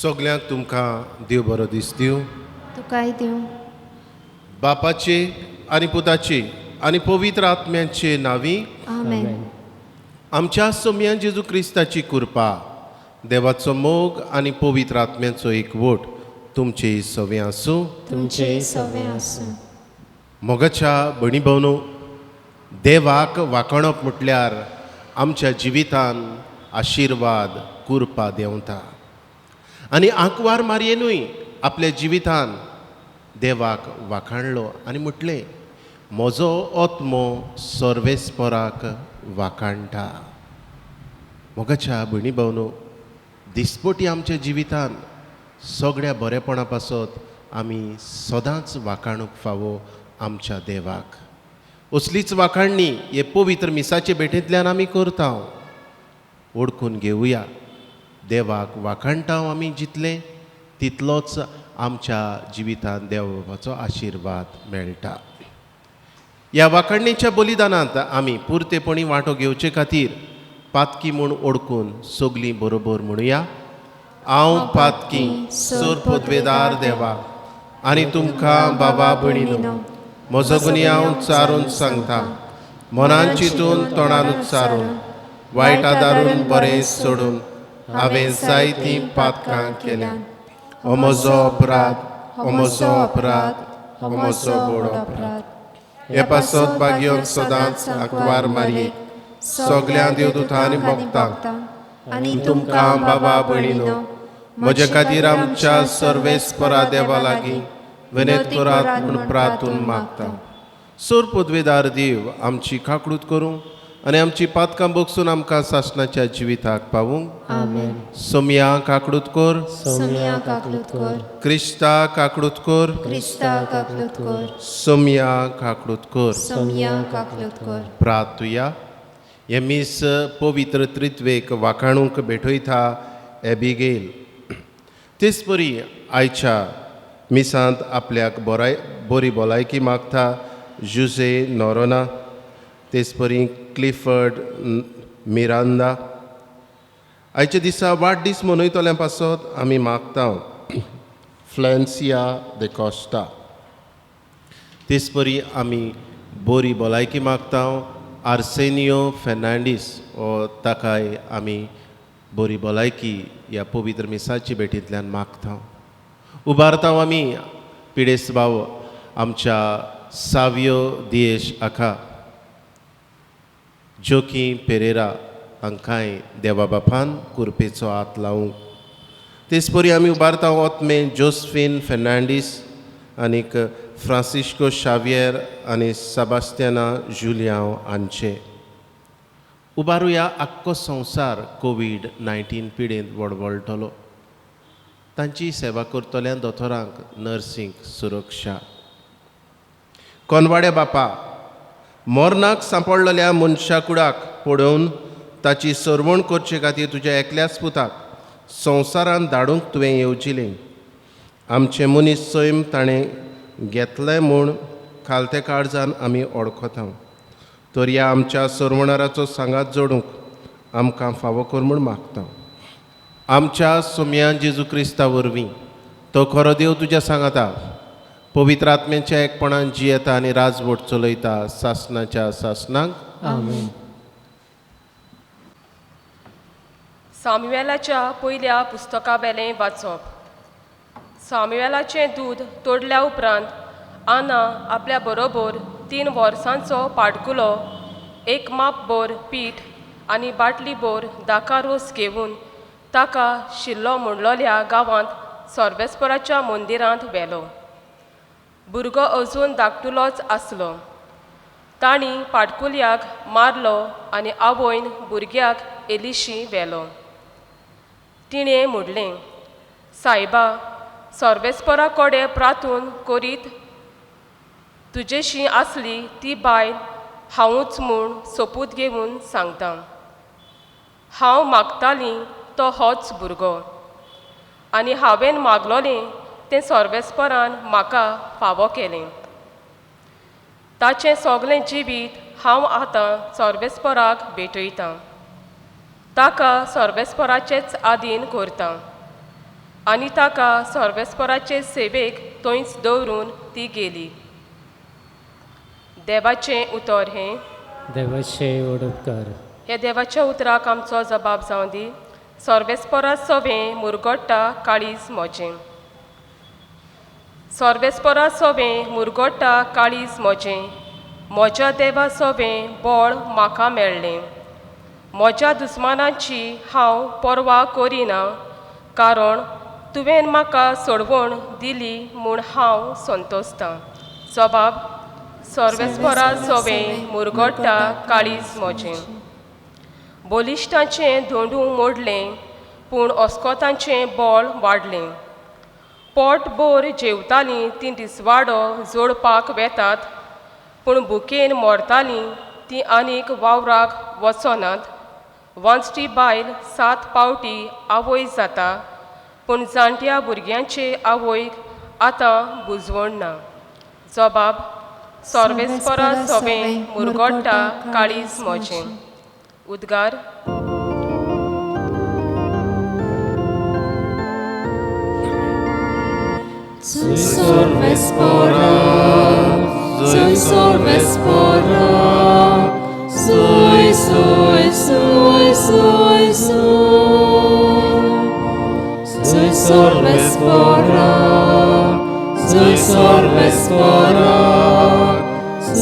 सगल्यांक तुमकां देव बरो दीस दिवं. तुकाय दिवं. बापाचे आनी पुताचे आनी पवित्र आत्म्याचे नांवी आमेन. आमच्या सोम्या जेजू क्रिस्ताची कृपा, देवाचो मोग आनी पवित्र आत्म्याचो एकवट तुमचे सवे आसूं. तुमचे सवे आसूं. मोगाच्या भणी भोवनो, देवाक वाखणप म्हटल्यार आमच्या जिवितान आशिर्वाद कृपा देंवता. आनी आंकवार मारयेनूय आपल्या जिवितान देवाक वाखाणलो आनी म्हटलें, म्हजो आत्मो सर्वेस्पराक वाखाणटा. मोगाच्या भणी भोवनो, दिसपटी आमच्या जिवितान सगळ्या बरेपणा पासत आमी सदांच वाखाणूंक फावो आमच्या देवाक. असलीच वाखाणणी हे पवित्र मिसाचे भेटेंतल्यान आमी करता. ओळखून घेवया, देवाक वाखाणटा आमी जितलें तितलोच आमच्या जिवितांत देवाचो आशिर्वाद मेळटा. ह्या वाखाणणेच्या बलिदानांत आमी पुर्तेपणी वांटो घेवचे खातीर पातकी म्हूण ओळखून सगलीं बरोबर म्हणुया. हांव पातकी सोर पदवेदार देवा आनी तुमकां बाबा भयणीनो, म्हजो गुन्यांव हांव चारून सांगता. मनान चिंतून तोंडानूच चारून वायट आदारून बरें सोडून हांवें जायतीं पातकां केल्यां. हो म्हजो अपराध, हो म्हजो अपराध, हो म्हजो व्हड अपराध. हे पासत भाग्योन सदांच आंकवार मारये सगल्या देवदूतांनी भोगता आनी तुमकां बाबा भयणीनो, म्हजे खातीर आमच्या सर्वेस्परा देवा लागीं विनत करात म्हूण प्रार्थून मागता. सोर पदवेदार देव आमची काकूट करूं आनी आमची पातकां बोगसून आमकां सासणाच्या जिविताक पावूंक. आमेन. सोम्या काकूट कर, सोम्या काकलूत कर. क्रिस्ता काकूट कर, क्रिस्ता काकलूत कर. सोम्या काकूट कर. सोम्या काकलूत कर. प्रार्थुया. हे मीस पवित्र त्रित्वेक वाखाणूंक भेटयता एबिगेल. तेच परी आयच्या मिसांत आपल्याक बरी भलायकी मागता जुझे नोरोना. तेच परी क्लिफर्ड मिरांदा. आयच्या दिसा वाडदीस मनयतल्या पासत आमी मागता फ्लॅन्सिया दे कॉस्टा. तेच परी आमी बरी भलायकी मागता आर्सेनियो फेर्नांडीस. ताकाय आमी बरी भलायकी ह्या पवित्र मिसाची भेटींतल्यान मागता. उबारता आमी पिडेस भाव आमच्या सावियो दियेश आखा, जोकी पेरेरा हांकांय देवा बापान कुरपेचो हात लावूंक. तेच परी आमी उबारता ओतमे जोसफीन फेर्नांडीस आनीक फ्रांसिस्को शावियर आनी सेबास्टियाना जुलियांव हांचे. उबारुया आख्खो संवसार कोवीड-19 पिडेंत वळवळटलो. तांची सेवा करतल्या दोतोरांक नर्सींक सुरक्षा. कोनवाड्या बापा, मोरनाक सांपडलेल्या मनशा कुडाक पळोवन ताची सरवण करचे खातीर तुज्या एकल्याच पुताक संवसारांत धाडूंक तुवें येवजिलें. आमचें मनीस सैम ताणें घेतलें म्हूण खालते काळजान आमी ओळखता. तर ह्या आमच्या सरवणाराचो सांगात जोडूंक आमकां फावो कर म्हूण मागता. आमच्या सोम्या जेजू क्रिस्ता वरवीं तो खरो देव तुज्या सांगाता पवित्र आत्म्याच्या एकपणान जियेता आनी राजवट चलयता सासणाच्या सासणाक. आमेन. सामुएलाच्या पयल्या पुस्तका वेलें वाचप. सामुएलाचें दूद तोडल्या उपरांत आना आपल्या बरोबर 3 वर्सांचो पाडकुलो, 1 मापभर पीठ आनी बाटलीभर दाका रोस घेवन ताका शिल्लो म्हणलोल्या गांवांत सर्वेस्पराच्या मंदिरांत व्हेलो. भुरगो अजून धाकटुलोच आसलो. तांणी पाडकुल्याक मारलो आनी आवयन भुरग्याक एलिशी व्हेलो. तिणें म्हणलें, सायबा, सर्वेस्परा कोडे प्रार्थून करीत तुजेशी आसली ती बायल हांवूच म्हूण सोपूत घेवन सांगता. हांव मागतालीं तो होच भुरगो आनी हांवें मागलोलें तें सर्वेस्परान म्हाका फावो केलें. ताचें सगलें जिवीत हांव आतां सर्वेस्पराक भेटयतां. ताका सर्वेस्पराचेच आदीन करता. आनी ताका सर्वेस्पराचे सेवेक थंयच दवरून ती गेली. देवाचें उतर हें. देवाचे ओडपकार. हे देवाच्या उतराक आमचो जबाब जावं दी. सर्वेस्परा सवें मुरगोडटा काळीज म्हजें. सर्वेस्परा सवें मुरगोडटा काळीज म्हजें. म्हज्या देवा सवें बळ म्हाका मेळ्ळें. म्हज्या दुस्मानांची हांव पर्वा करिना, कारण तुवें म्हाका सोडवण दिली म्हूण हांव संतोसतां. जबाब. सर्वेस्परा सवें मुरगोडटा काळीज म्हजें. बलिश्टांचें धोंडू मोडलें, पूण अस्कोतांचें बळ वाडलें. पोटभर जेवतालीं तीं दिसवाडो जोडपाक वेतात, पूण भुकेन मरतालीं तीं आनीक वावराक वचनात. वांचटी बायल 7 पावटी आवय जाता, पूण जाणट्या भुरग्यांचे आवयक आतां बुजवण ना. जबाब. सर्वेस्परा सवें मुरगोडटा काळीज म्हजें. उद्गार. Soy sorvespora, soy sorvespora, soy, soy, soy, soy, soy. Soy sorvespora, soy sorvespora,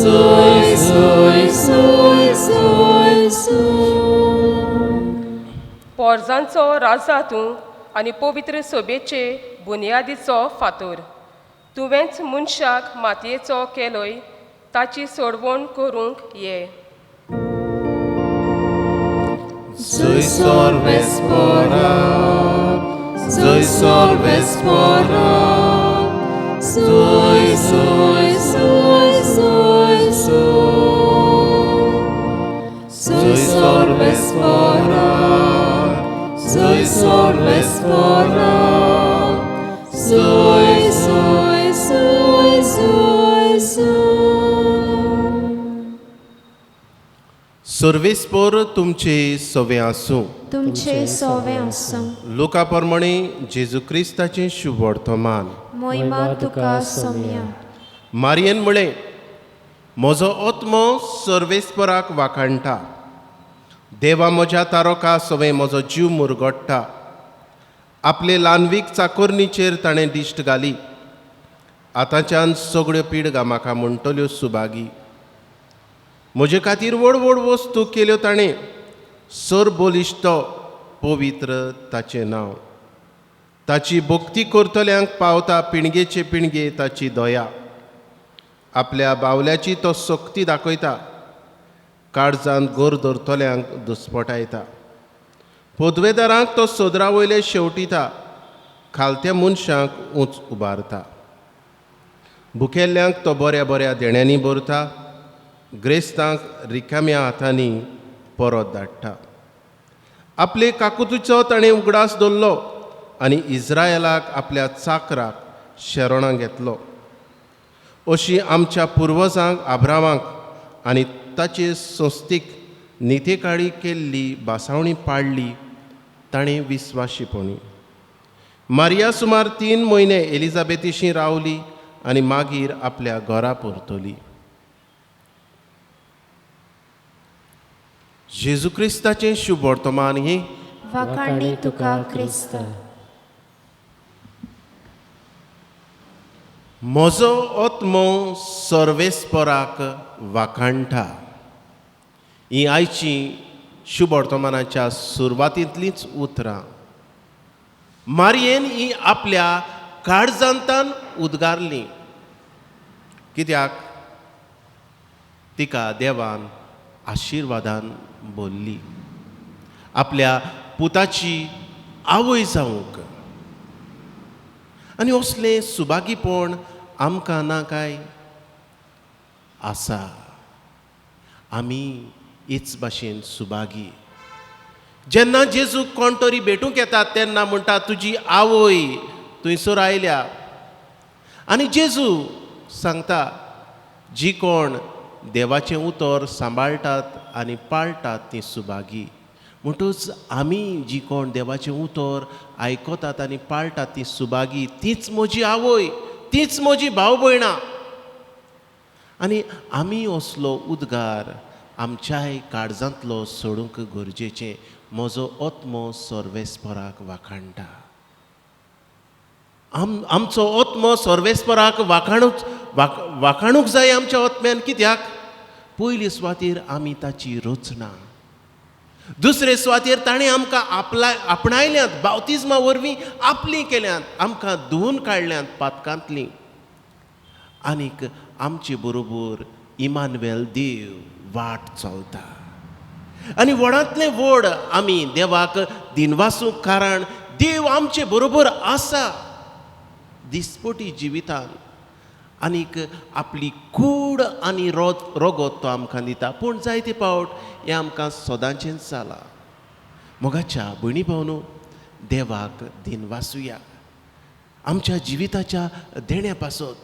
soy, soy, soy, soy, soy. पोरजांचो राजा तूं आनी पवित्र सोबेचे बुनयादीचो फातर. तुवेंच मनशाक मातयेचो केलोय, ताची सोडवण करूंक ये. Soy sorvespora, soy sorvespora, Soy, soy, soy, soy, soy. Soy sorvespora, soy sorvespora, soy, soy, soy, soy, soy. सर्वेस्पोर तुमचे सवे आसूं. तुमचे सोवे आसूं. लोका प्रमाणे जेजू क्रिस्ताचें शुभ वर्तमान. मोहिमा तुका सोम्या. मारयेन म्हळें, म्हजो आत्मो सर्वेस्पराक वाखाणटा. देवा म्हज्या तारका सवें म्हजो जीव मुरगोडटा. आपले ल्हानवीक चाकोरणीचेर ताणें दिश्ट घाली. आतांच्यान सगळ्यो पिडगा म्हाका म्हणटल्यो सुभागी. म्हजे खातीर व्हड व्हड वस्तू केल्यो ताणें. सर बोलिश्तो पवित्र ताचें नांव. ताची भक्ती करतल्यांक पावता पिणगेचे पिणगे ताची दया. आपल्या बावल्याची तो सक्ती दाखयता. काळजांत गोर धरतल्यांक दुस्पटायता. पोदवेदारांक तो सोदरा वयले शेवटिता. खालत्या मनशांक उंच उबारता. भुकेल्ल्यांक तो बऱ्या बऱ्या देण्यांनी भरता. ग्रेस्तांक रिकाम्या हातांनी परत धाडटा. आपले काकुतीचो ताणें उगडास दवरलो आनी इस्रायलाक आपल्या चाकराक शेरोणां घेतलो. अशी आमच्या पुर्वजांक आब्रामाक आनी ताचे संस्थीक नितेकाळी केल्ली बासावणी पाळली ताणें विस्वाशीपणी. मारिया सुमार 3 म्हयने एलिझाबेथीशी रावली आनी मागीर आपल्या घरा परतली. जेजू क्रिस्ताचें शुभ वर्तमान ही वाखाणी तुका क्रिस्त. म्हजो आत्मो सर्वेस्पराक वाखाणटा. ही आयची शुभ वर्तमानाच्या सुरवातींतलींच उतरां. मारयेन ही आपल्या काळजांतान उद्गारली. कित्याक तिका देवान आशिर्वादान बोल्ली. आपल्या पुताची आवय जावंक. आनी असलें सुभागीपण आमकां ना काय? आसा. आमी हीच भाशेन सुभागी. जेन्ना जेजूक कोण तरी भेटूंक येतात तेन्ना म्हणटा तुजी आवय थंयसर आयल्या. आनी जेजू सांगता जी कोण देवाचें उतर सांबाळटात आनी पाळटात ती सुभागी. म्हणटूच आमी जी कोण देवाचें उतर आयकतात आनी पाळटात ती सुभागी, तीच म्हजी आवय, तीच म्हजी भाव भयणां. आनी आमी असलो उद्गार आमच्याय काळजांतलो सोडूंक गरजेचें. म्हजो आत्मो सर्वेस्पराक वाखाणटा. आमचो आत्मो सर्वेस्पराक वाखाणूंक जाय आमच्या आत्म्यान. कित्याक? पयली सुवातेर आमी ताची रचना, दुसरे सुवातेर ताणें आमकां आपणायल्यांत, बावतिजमा वरवीं आपलीं केल्यांत, आमकां धुवन काडल्यांत पातकांतलीं. आनीक आमचे बरोबर इमानुएल देव वाट चलता. आनी व्हडांतलें व्हड आमी देवाक दिनवासूंक कारण देव आमचे बरोबर आसा दिसपटी जिवितान. आनीक आपली कूड आनी रगत तो आमकां दिता. पूण जायते फावट हें आमकां सदांचेंच जाला. मोगाच्या भयणी भावनो, देवाक दिनवासुया आमच्या जिविताच्या देण्या पासत.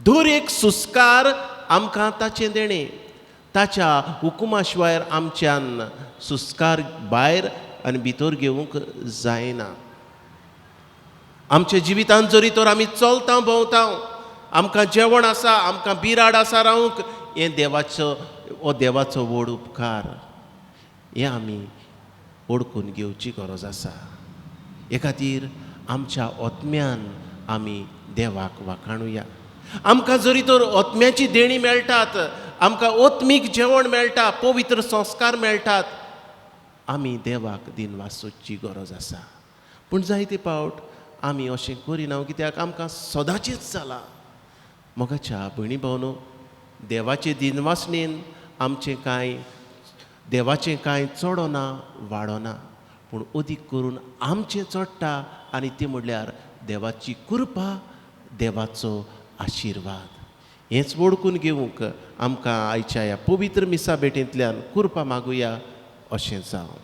दर एक सुस्कार आमकां ताचें देणें. ताच्या हुकुमा शिवाय आमच्यान सुस्कार भायर आनी भितर घेवंक जायना. आमच्या जिवितांत जरी तर आमी चलता भोंवता, आमकां जेवण आसा, आमकां बिराड आसा रावंक, हें देवाचो व्हड उपकार. हें आमी ओळखून घेवची गरज आसा. हे खातीर आमच्या आत्म्यान आमी देवाक वाखाणुया. आमकां जरी तर आत्म्याची देणी मेळटात, आमकां आत्मीक जेवण मेळटा, पवित्र संस्कार मेळटात, आमी देवाक दिनवासोची गरज आसा. पूण जायते फावट आमी अशें करिना. कित्याक आमकां सदांचेंच जाला. मोगाच्या भयणी भावनो, देवाचे दिनवासणेन देवाचें कांय चडना वाडना, पूण अदीक करून आमचें चडटा. आनी ती म्हणल्यार देवाची कृपा, देवाचो आशिर्वाद. हेंच वळखून घेवंक आमकां आयच्या ह्या पवित्र मिसा भेटेंतल्यान कृपा मागुया अशें जावं.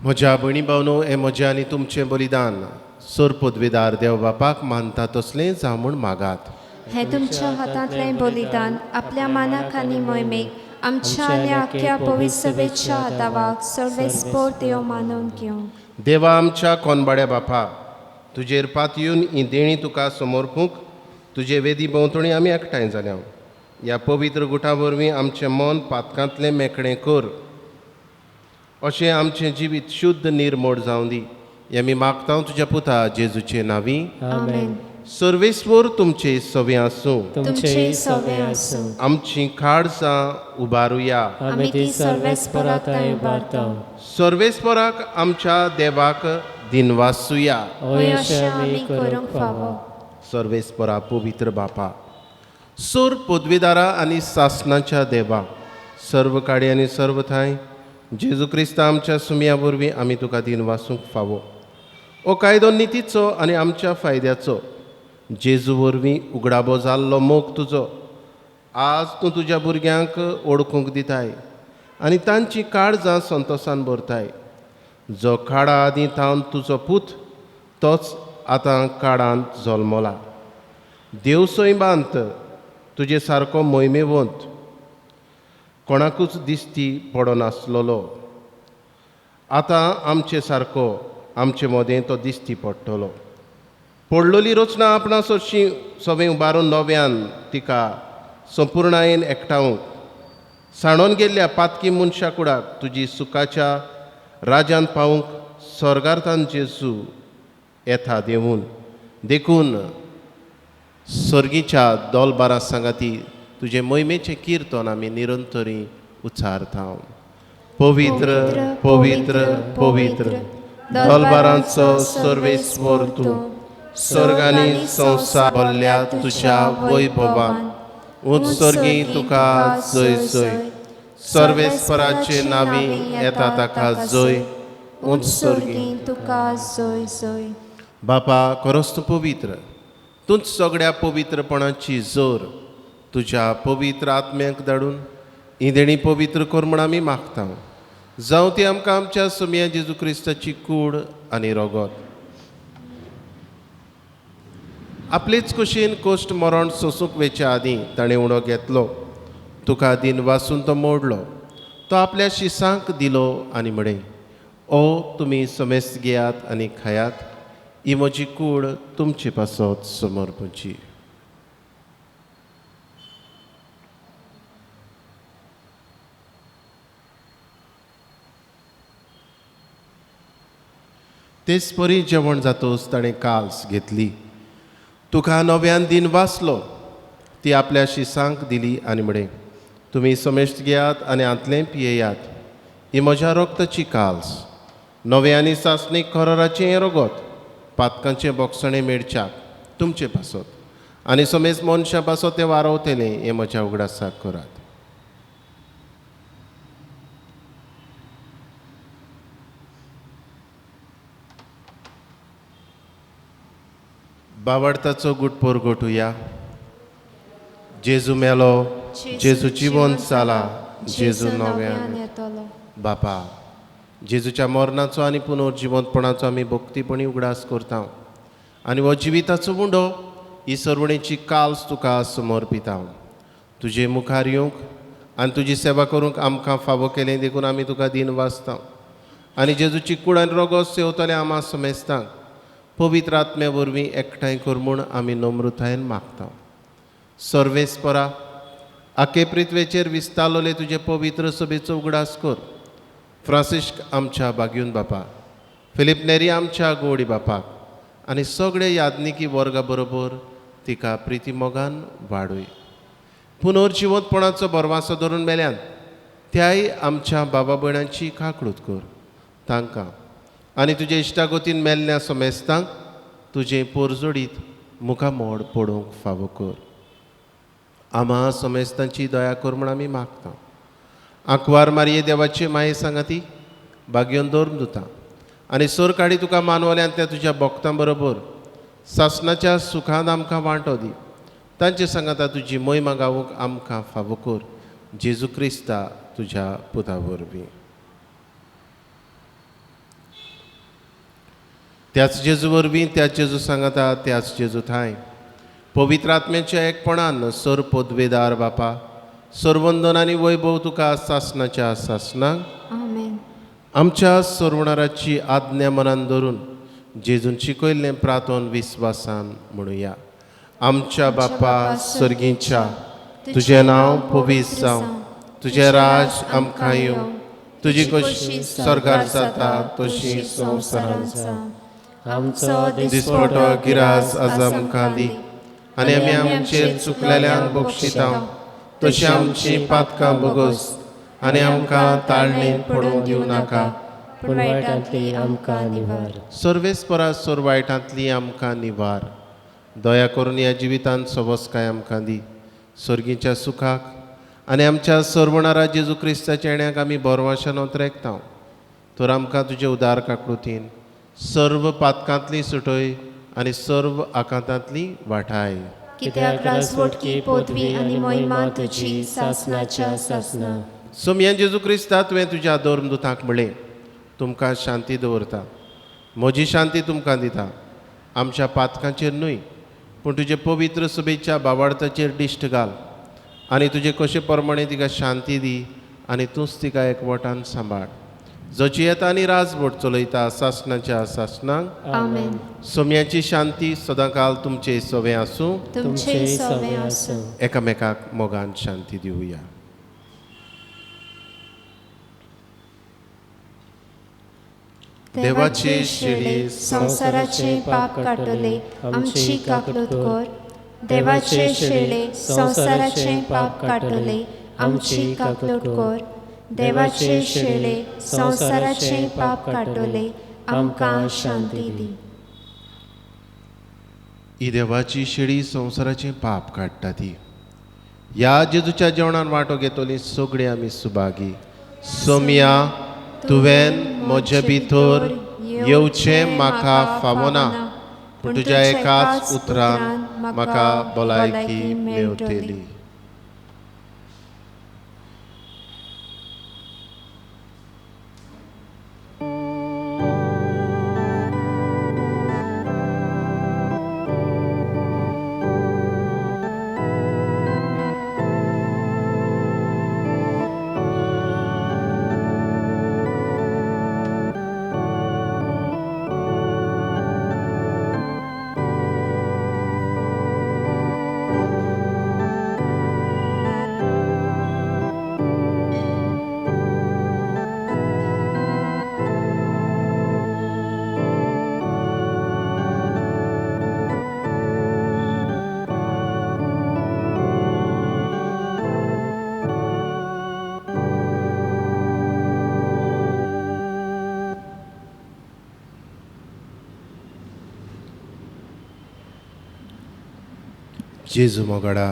म्हज्या भयणी भावनो, हें म्हजें आनी तुमचें बलिदान सोर पदवेदार देव बापाक मानता तसलेंच हांव म्हूण मागात. हे तुमच्या हातांतलें बलिदान आपल्या मानाक आनी मोहिमेक आमच्या आनी आख्या पवित्र सभेच्या आदावाक सर्वेस्पोर देव मानून घेवं. देवा आमच्या कोनबाड्या बापा, तुजेर पातयेवन ही देणी तुका समर्पूंक तुजे वेदी भोंवतणी आमी एकठांय जाल्या. ह्या पवित्र गुटा वरवीं आमचें मन पातकांतलें मेकळें कर. अशें आमचें जिवीत शुद्ध निर्मळ जावं दी. हें आमी मागता तुज्या पुता जेजूचे नांवी. आमेन. सर्वेस्वर तुमचे सवे आसूं. तुमचे सवे आसूं. आमची काळजां उबारुया. आमी ती सर्वेस्पराताय उबारता. सर्वेस्पराक आमच्या देवाक दिनवासुया. होय अशें आमी करूंक फावो. सर्वेस्परा पवित्र बापा, सोर पदवीदारा आनी सासणाच्या देवा, सर्व काडी आनी सर्व थाय जेजू क्रिस्ता आमच्या सुमया वरवीं आमी तुका दिनवासूंक फावो. हो कायदो नितीचो आनी आमच्या फायद्याचो जेजू वरवीं उगडाबो जाल्लो मोग तुजो आज तूं तुज्या भुरग्यांक ओळखूंक दिताय आनी तांची काळजां संतोशान भरताय. जो काळा आदीं थावन तुजो पूत तोच आतां काळांत जल्मला. देव सैमांत तुजे सारको मोहिमेवंत कोणाकूच दिश्टी पडनासलोलो. आतां आमचे सारको आमचे मदें तो दिश्टी पडटलो. पडलोली रचना आपणास हरशीं सगळें उबारून नव्यान तिका संपूर्णायेन एकठांवूंक साणून गेल्ल्या पातकी मनशा कुडाक तुजी सुखाच्या राज्यान पावूंक स्वर्गार्थान जेजू येता देवून देखून सर्गीच्या दोलबारा सांगाती तुजे मोहिमेचें किर्तन आमी निरंतरी उच्चारता. पवित्र पवित्र पवित्र दोलबारांचो सर्वेस्वर तूं, स्वर्ग आनी संवसार भरल्या तुज्या वैभवान. उत्सर्गी तुका जय जय. सर्वेस्पराचे नावी येता ताका जय. उत्सर्गी तुका जय जय. बापा खरोच तूं पवित्र. तूंच सगळ्या पवित्रपणाची जोर तुज्या पवित्र आत्म्याक धाडून ही देणी पवित्र कर म्हूण आमी मागता. जावं ती आमकां आमच्या सुमया जेजू क्रिस्ताची कूड आनी रगत. आपलेच कुशीन कोश्ट मरण सोसूंक वेच्या आदीं ताणें उणो घेतलो. तुका दिन वासून तो मोडलो. तो आपल्या शिसांक दिलो आनी म्हणे, ओ तुमी समेस्त घेयात आनी खायात. ही म्हजी कूड तुमचे पासत समर्पणची. तेच परी जेवण जातोच ताणें काल्स घेतली. तुका नव्यान दिन वाचलो. ती आपल्या शिसांक दिली आनी म्हणे, तुमी समेस्त घेयात आनी आंतलें पियेयात. ही म्हज्या रोगताची काल्स. नवे आनी सासणीक खरोराचें हें रगत पातकांचें बोगसणें मेडच्याक तुमचे पासत आनी समेस्त मनशां पासत तें वारवतलें हें म्हज्या उगडासाक करात. बावडताचो गुटपोर गोठुया. जेजू मेलो, जेजू जिवंत जाला, जेजू नव्यान येतलो. बापा जेजूच्या मरणाचो आनी पुनर्जिवंतपणाचो आमी भक्तीपणी उगडास करता आनी हो जिविताचो उंडो ही सर्वणेची काल्स तुका समर्पिता. तुजे मुखार येवंक आनी तुजी सेवा करूंक आमकां फावो केलें देखून आमी तुका दिन वाचता आनी जेजूची कूड आनी रगत सेवतले आम्हा समेस्तांक पवित्र आत्म्या वरवीं एकठांय कर म्हूण आमी नम्रतायेन मागता. सर्वेस्परा आखे पृथ्वेचेर विस्तारलोले तुजे पवित्र सभेचो उगडास कर. फ्रांसिस्क आमच्या बागयून बापा, फिलिप नेरी आमच्या गोडी बापाक आनी सगळे यादनिकी वर्गा बरोबर तिका प्रिती मोगान वाडय. पुनर्जिवंतपणाचो बरवासो धरून मेल्यान त्याय आमच्या बाबा भयणांची काकळूत कर. तांकां आनी तुजे इश्टागोतीन मेल्ल्या समेस्तांक तुजे पोरजोडीत मुखामोड पडोवंक फावो कर. आम्हा समेस्तांची दया कर म्हूण आमी मागता. आंकवार मारये देवाचे माये सांगाती बागयोन दवरून दिता आनी सोर काडी तुका मानवल्यान त्या तुज्या भक्तां बरोबर सासणाच्या सुखांत आमकां वांटो दी. तांचे सांगाता तुजी मोहिमा गावूंक आमकां फावो कर. जेजू क्रिस्ता तुज्या पुता वरवीं. त्याच जेजू वरवीं त्याच जेजू सांगाता त्याच जेजू थाय पवित्र आत्म्याच्या एकपणान सर पदवेदार बापा सर्वंदन आनी वैभव तुका सासणाच्या सासणाक आमेन. आमच्या सर्वणाराची आज्ञा मनान धरून जेजून शिकयल्लें प्रार्थन विस्वासान म्हणुया. आमच्या बापा सर्गीच्या तुजें नांव पवित्र जावं. तुजें राज आमकां येवं. तुजी कशी स्वर्गार जाता तशी संवसारांत जावं. आमचो दिसपटो गिरास आज आमकां दी आनी आमी आमचेर चुकलेल्यांक बक्षिता तशी आमची पातकां बगस आनी आमकां ताळणेन पडूंक दिवं नाका पूण वायटांतली आमकां निवार. सर्वेस्परा सोर वायटांतली आमकां निवार. दया करून ह्या जिवितांत सवस्काय आमकां दी. सर्गीच्या सुखाक आनी आमच्या सर्वणारा जेजू क्रिस्ताच्या येण्याक आमी बोरवाशान ओतरेकता. तर आमकां तुजे उदार काकळुतीन सर्व पातकांतली सुटय आनी सर्व आकांतांतली वाटाय. कित्याक रासवटकी पदवी आनी मोहिमा तुजी सासणाच्या सासणा. सोमयान जेजू क्रिस्ता तुवें तुज्या धर्मदुतांक म्हणलें तुमकां शांती दवरता. म्हजी शांती तुमकां दिता. आमच्या पातकांचेर न्हय पूण तुजे पवित्र सभेच्या बाबार्थाचेर दिश्ट घाल आनी तुजे कशे प्रमाणे तिका शांती दी आनी तूंच तिका एकवटान सांबाळ जची येता आनी राजभट चलयता सासणाच्या सासणांक आमेन. सोम्याची शांती सदांकाल तुमचे सवे आसूं तुमचे सवे आसूं. एकामेकाक मोगान शांती दिवया. देवाचे शिळे संसाराचे पाप काटले आमची काकलूत कर. देवाचे शिळे संसाराचे पाप काटले आमची काकलूत कर. देवाचे शिळे संसाराचे पाप काटले आमकां शांती दी. ही देवाची शिडी संवसाराचें पाप काडटा ती. ह्या जेजूच्या जेवणान वांटो घेतली सगळीं आमी सुभागी. सोम्या तुवें म्हजे भितर येवचें म्हाका फावना पूण तुज्या एकाच उतरान म्हाका भलायकी मेळटली. जेजू मोगडा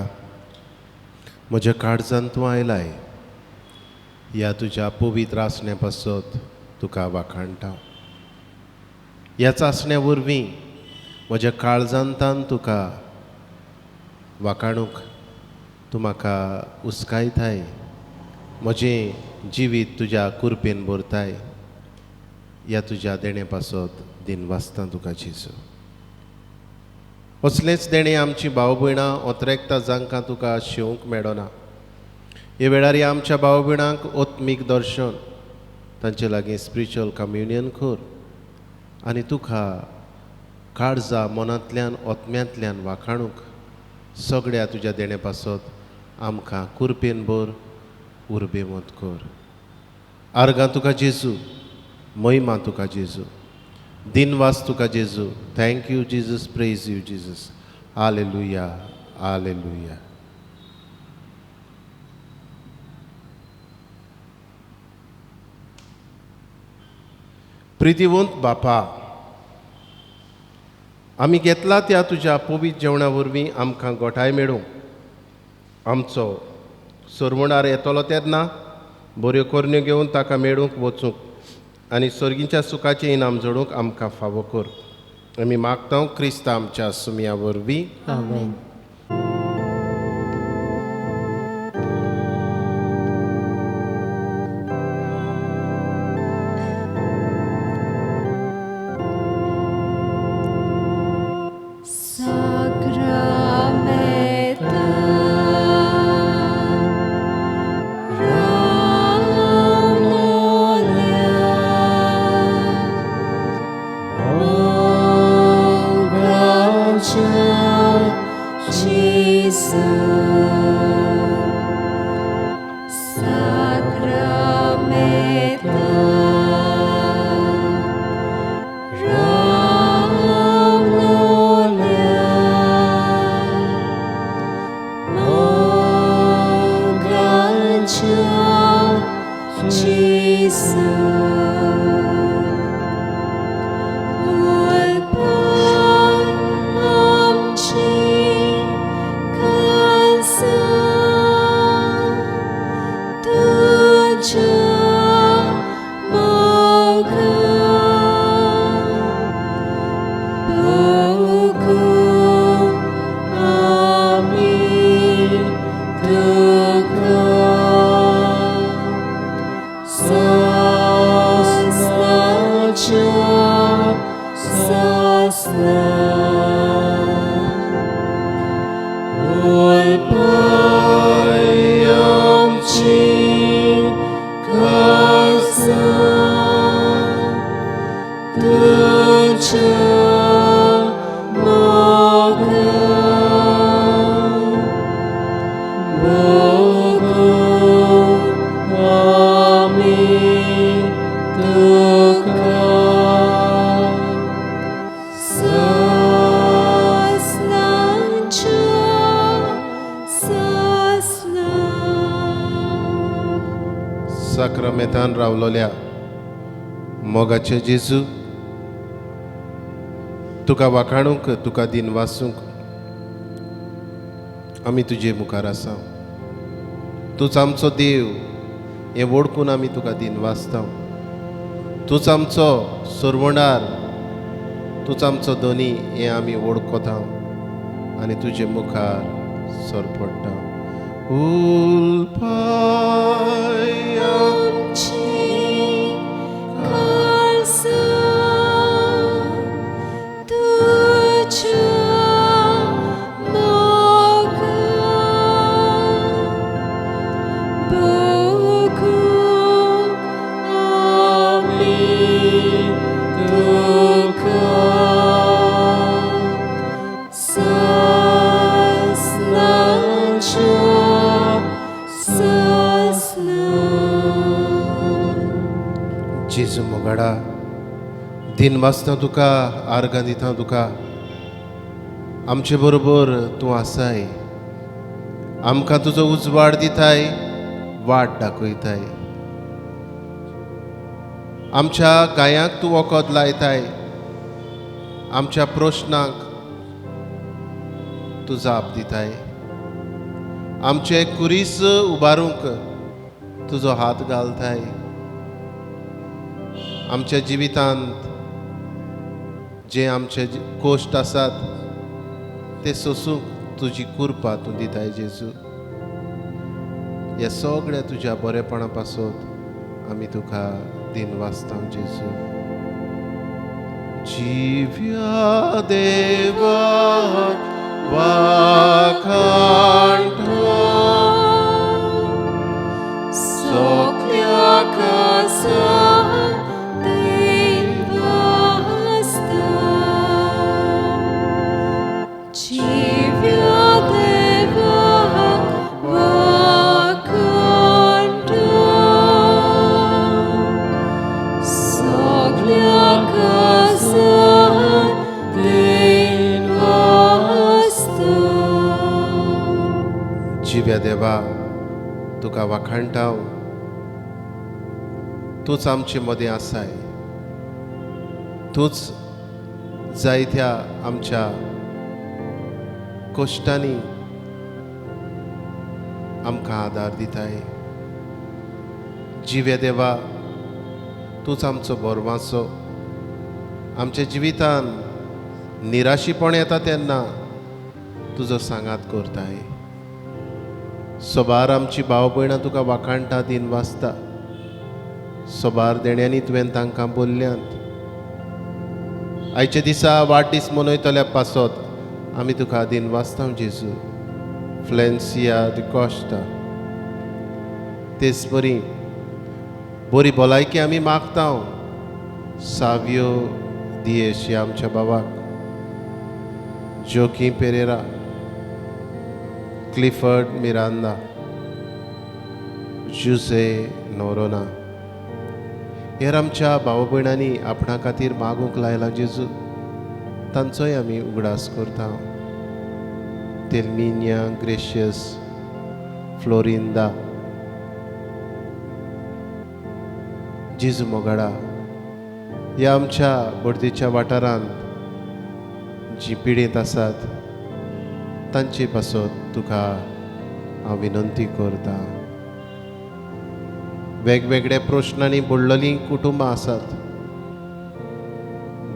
म्हज्या काळजांत तूं आयलाय. ह्या तुज्या पवित्र आसण्या पासत तुका वाखाणटा. ह्या चांचण्या वरवीं म्हज्या काळजांतान तुका वाखाणूंक तूं म्हाका उस्कायताय. म्हजें जिवीत तुज्या कुरपेन भरताय. ह्या तुज्या देणे पासत दिन वाचता तुका जेजू. असलेच देणे आमची भाव भयणां ओतरेकता जांकां तुका शिवूंक मेळना. हे वेळार ह्या आमच्या भाव भयणांक ओत्मीक दर्शन तांचे लागीं स्पिरिच्युअल कम्युनियन कर आनी तुका काळजा मनांतल्यान ओतम्यांतल्यान वाखाणूंक सगळ्या तुज्या देणे पासत आमकां कुरपेन भर उर्बे मत कर. आर्गां तुका जेजू. महिमा तुका जेजू. दिनवास तुका जेजू. Thank you Jesus. Praise you Jesus. Hallelujah hallelujah. प्रितीवंत बापा, आमी घेतला त्या तुज्या पवित्र जेवणा वरवीं आमकां गोठाय मेळूं. आमचो सरवणार येतलो तेन्ना बऱ्यो करण्यो घेवन ताका मेळूंक वचूंक आनी सर्गीच्या सुखाचें इनाम जोडूंक आमकां फावो कर. आमी मागता क्रिस्ता आमच्या सुमया वरवीं. आमेन. So साक्रमेतान रावलोल्या मोगाचे जेजू, तुका वाखाणूंक, तुका दिन वासूंक आमी तुजे मुखार आसा. तूच आमचो देव हें वळखून आमी तुका दिन वाचता. तूच आमचो सुरवणार, तूच आमचो धनी हें आमी वळखता आनी तुजे मुखार सोर पडटा. जेजू मोगाडा, दिन वाचता तुका, आर्गां दिता तुका. आमचे बरोबर तूं आसाय, आमकां तुजो उजवाड दिताय, वाट दाखयताय. आमच्या गायांक तूं वखद लायताय, आमच्या प्रश्नांक तूं जाप दिताय. आमचे कुरीस उबारूंक तुजो हात घालताय. आमच्या जिवितांत जे आमचे कोश्ट आसात ते सोसूंक तुजी कृपा तूं दिताय जेजू. ह्या सगळ्या तुज्या बरेपणा पासत आमी तुका दिन वाचता जेजू. जिव्या देवा वाखाणटा सगळ्या कासा जिव्या देवा तुका वाखाणटा. तूच आमचे मदें आसाय. तूच जायत्या आमच्या कोश्टांनी आमकां आदार दिताय. जिव्या देवा तूच आमचो बोरमासो. आमच्या जिवितान निराशीपण येता तेन्ना तुजो सांगात करताय. सोबार आमची भाव भयणां तुका वाखाणटा, दिन वाचता. सोबार देण्यांनी तुवें तांकां बोल्ल्यांत. आयच्या दिसा वाडदीस मनयतल्या पासत आमी तुका दिन वाचता जेजू. फ्लॅन्सिया दी कॉस्टा तेच बरी भलायकी आमी मागता. सावियो दियेशी आमच्या बाबाक, जोकी पेरेरा, क्लिफर्ड मिरांदा, जुसे नोरोना हेर आमच्या भाव भयणांनी आपणा खातीर मागूंक लायला जेजू. तांचोय आमी उगडास करता. तेलमिनिया, ग्रेशियस, फ्लोरिंदा, जेजू मोगाडा ह्या आमच्या बर्देच्या वाठारांत जी पिडेत आसात तांचे पासत तुका हांव विनंती करता. वेगवेगळे प्रश्नांनी बुडलेलीं कुटुंबां आसात.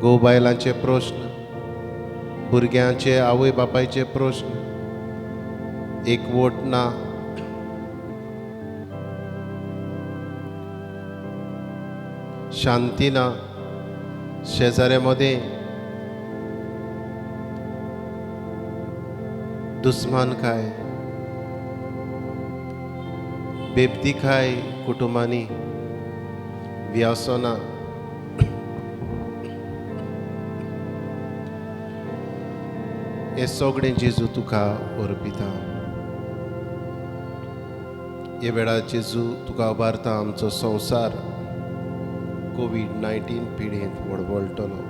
घोव बायलांचे प्रश्न, भुरग्यांचे आवय बापायचे प्रश्न, एकवट ना, शांती ना, शेजाऱ्या मदें दुस्मानकाय, बेबदिकाय कुटुंबांनी, व्यसनां, हे सगळें जेजू तुका अर्पिता. हे वेळार जेजू तुका उबारता आमचो संवसार कोविड-19 पिडेंत वळवळटलो.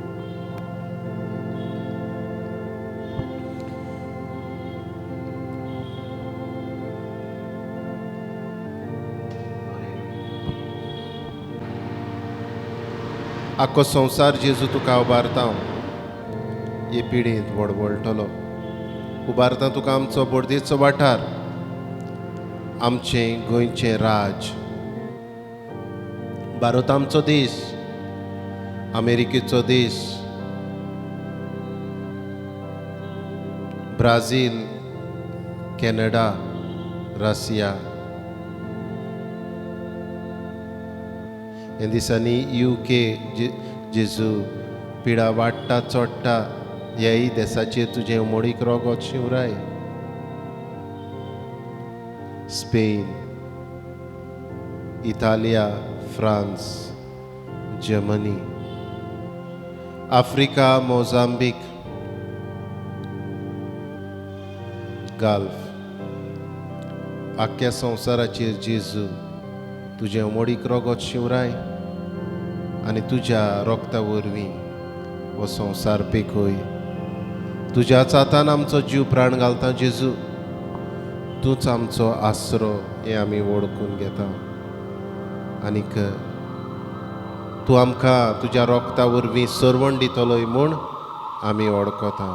आख्खो संवसार जेजू तुका उबारता हे पिडेंत वळवळटलो. उबारता तुका आमचो बोर्देचो वाठार, आमचें गोंयचें राज, भारत आमचो देश, अमेरिकेचो देश, ब्राझील, कॅनडा, रशिया. ह्या दिसांनी UK जेजू पिडा वाडटा चडटा, ह्याय देशाचेर तुजें उमळीक रोगत शिवराय. स्पेन, इटालिया, France, Germany, Africa, Mozambique, Gulf, आख्ख्या संवसाराचेर जेजू तुजें उमळीक रोगत शिवराय आनी तुज्या रोगता वरवीं हो संवसार पेखय. तुज्याच हातान आमचो जीव प्राण घालता जेजू. तूंच आमचो आसरो हें आमी वळखून घेता. आनीक तूं आमकां तुज्या रोगता वरवीं सरवण दितलोय म्हूण आमी वळखता.